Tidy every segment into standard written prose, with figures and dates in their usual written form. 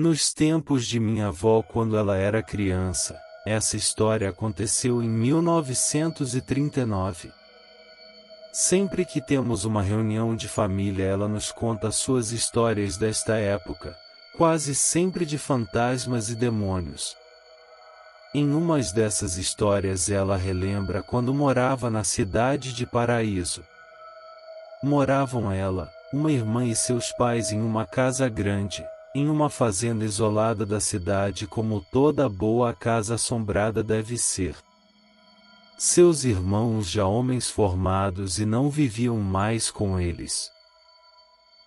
Nos tempos de minha avó quando ela era criança, essa história aconteceu em 1939. Sempre que temos uma reunião de família ela nos conta suas histórias desta época, quase sempre de fantasmas e demônios. Em umas dessas histórias ela relembra quando morava na cidade de Paraíso. Moravam ela, uma irmã e seus pais em uma casa grande, em uma fazenda isolada da cidade como toda boa casa assombrada deve ser. Seus irmãos já homens formados e não viviam mais com eles.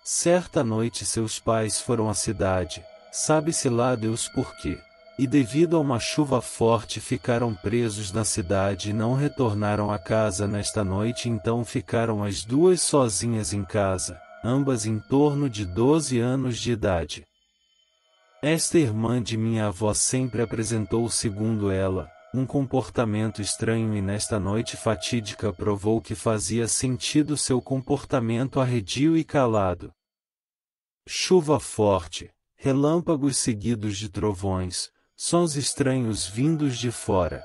Certa noite seus pais foram à cidade, sabe-se lá Deus por quê, e devido a uma chuva forte ficaram presos na cidade e não retornaram à casa nesta noite. Então ficaram as duas sozinhas em casa, ambas em torno de 12 anos de idade. Esta irmã de minha avó sempre apresentou, segundo ela, um comportamento estranho e nesta noite fatídica provou que fazia sentido seu comportamento arredio e calado. Chuva forte, relâmpagos seguidos de trovões, sons estranhos vindos de fora.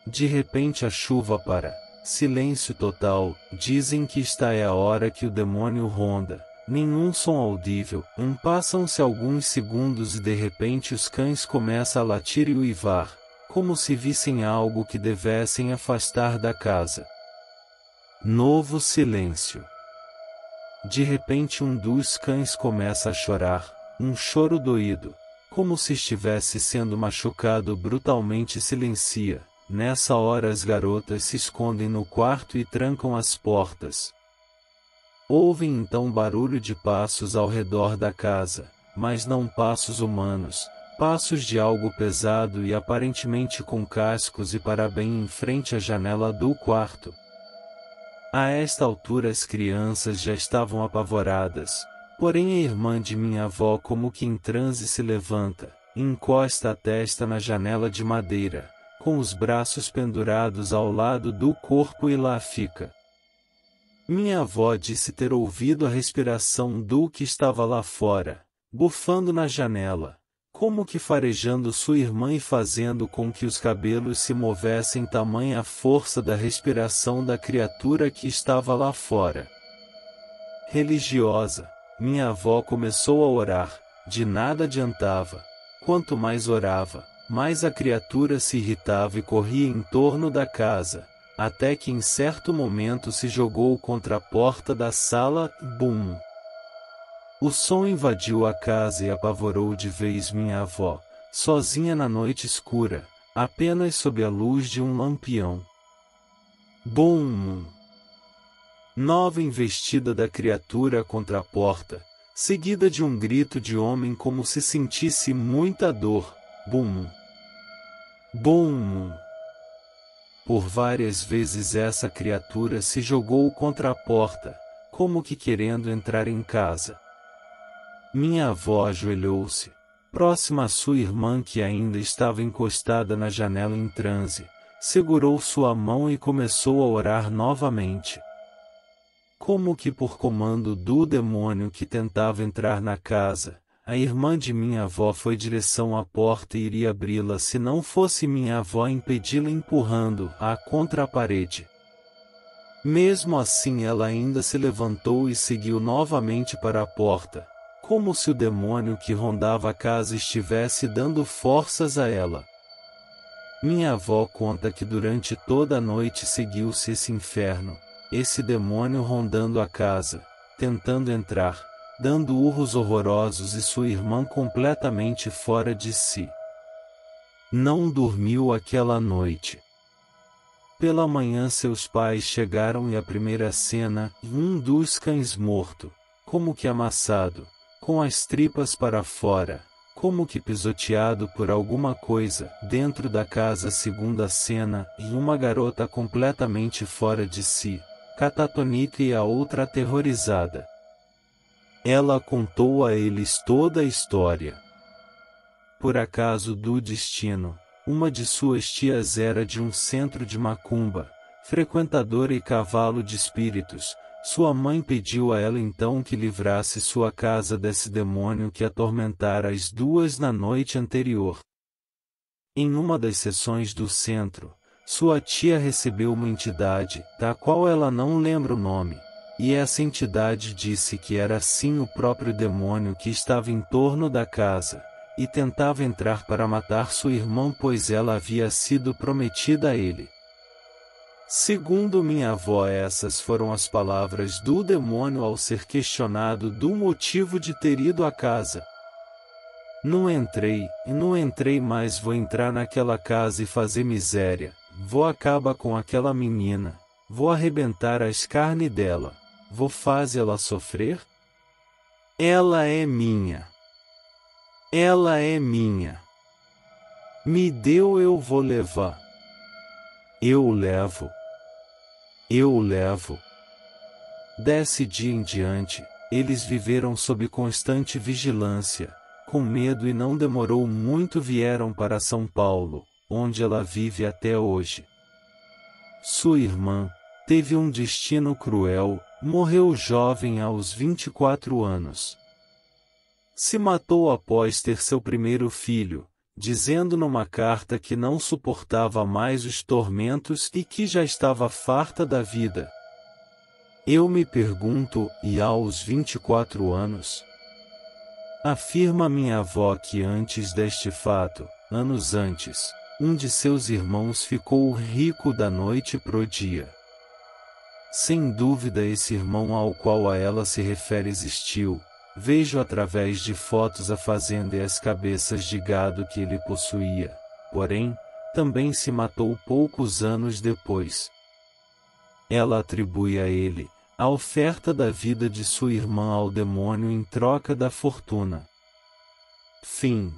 De repente a chuva para, silêncio total, dizem que esta é a hora que o demônio ronda. Nenhum som audível, passam-se alguns segundos e de repente os cães começam a latir e uivar, como se vissem algo que devessem afastar da casa. Novo silêncio. De repente um dos cães começa a chorar, um choro doído, como se estivesse sendo machucado brutalmente. Silencia. Nessa hora as garotas se escondem no quarto e trancam as portas. Ouvem então barulho de passos ao redor da casa, mas não passos humanos, passos de algo pesado e aparentemente com cascos e para bem em frente à janela do quarto. A esta altura as crianças já estavam apavoradas, porém a irmã de minha avó como que em transe se levanta, encosta a testa na janela de madeira, com os braços pendurados ao lado do corpo e lá fica. Minha avó disse ter ouvido a respiração do que estava lá fora, bufando na janela, como que farejando sua irmã e fazendo com que os cabelos se movessem, tamanha a força da respiração da criatura que estava lá fora. Religiosa, minha avó começou a orar, de nada adiantava. Quanto mais orava, mais a criatura se irritava e corria em torno da casa. Até que em certo momento se jogou contra a porta da sala, bum! O som invadiu a casa e apavorou de vez minha avó, sozinha na noite escura, apenas sob a luz de um lampião. Bum! Nova investida da criatura contra a porta, seguida de um grito de homem como se sentisse muita dor, bum! Bum! Por várias vezes essa criatura se jogou contra a porta, como que querendo entrar em casa. Minha avó ajoelhou-se, próxima à sua irmã que ainda estava encostada na janela em transe, segurou sua mão e começou a orar novamente. Como que por comando do demônio que tentava entrar na casa, a irmã de minha avó foi em direção à porta e iria abri-la se não fosse minha avó impedi-la empurrando-a contra a parede. Mesmo assim ela ainda se levantou e seguiu novamente para a porta, como se o demônio que rondava a casa estivesse dando forças a ela. Minha avó conta que durante toda a noite seguiu-se esse inferno, esse demônio rondando a casa, tentando entrar, dando urros horrorosos e sua irmã completamente fora de si. Não dormiu aquela noite. Pela manhã seus pais chegaram e a primeira cena, um dos cães morto, como que amassado, com as tripas para fora, como que pisoteado por alguma coisa, dentro da casa. Segunda cena, e uma garota completamente fora de si, catatônica e a outra aterrorizada. Ela contou a eles toda a história. Por acaso do destino, uma de suas tias era de um centro de macumba, frequentadora e cavalo de espíritos, Sua mãe pediu a ela então que livrasse sua casa desse demônio que atormentara as duas na noite anterior. Em uma das sessões do centro, sua tia recebeu uma entidade, da qual ela não lembra o nome, e essa entidade disse que era sim o próprio demônio que estava em torno da casa, e tentava entrar para matar sua irmã pois ela havia sido prometida a ele. Segundo minha avó, essas foram as palavras do demônio ao ser questionado do motivo de ter ido à casa. Não entrei, mas vou entrar naquela casa e fazer miséria, vou acabar com aquela menina, vou arrebentar as carnes dela, vou fazer ela sofrer? Ela é minha. Ela é minha. Me deu, eu vou levar. Eu levo. Eu levo. Desse dia em diante, eles viveram sob constante vigilância, com medo e não demorou muito vieram para São Paulo, onde ela vive até hoje. Sua irmã teve um destino cruel, morreu jovem aos 24 anos. Se matou após ter seu primeiro filho, dizendo numa carta que não suportava mais os tormentos e que já estava farta da vida. Eu me pergunto, e aos 24 anos? Afirma minha avó que antes deste fato, anos antes, um de seus irmãos ficou rico da noite pro dia. Sem dúvida esse irmão ao qual a ela se refere existiu. Vejo através de fotos a fazenda e as cabeças de gado que ele possuía, porém, também se matou poucos anos depois. Ela atribui a ele a oferta da vida de sua irmã ao demônio em troca da fortuna. Fim.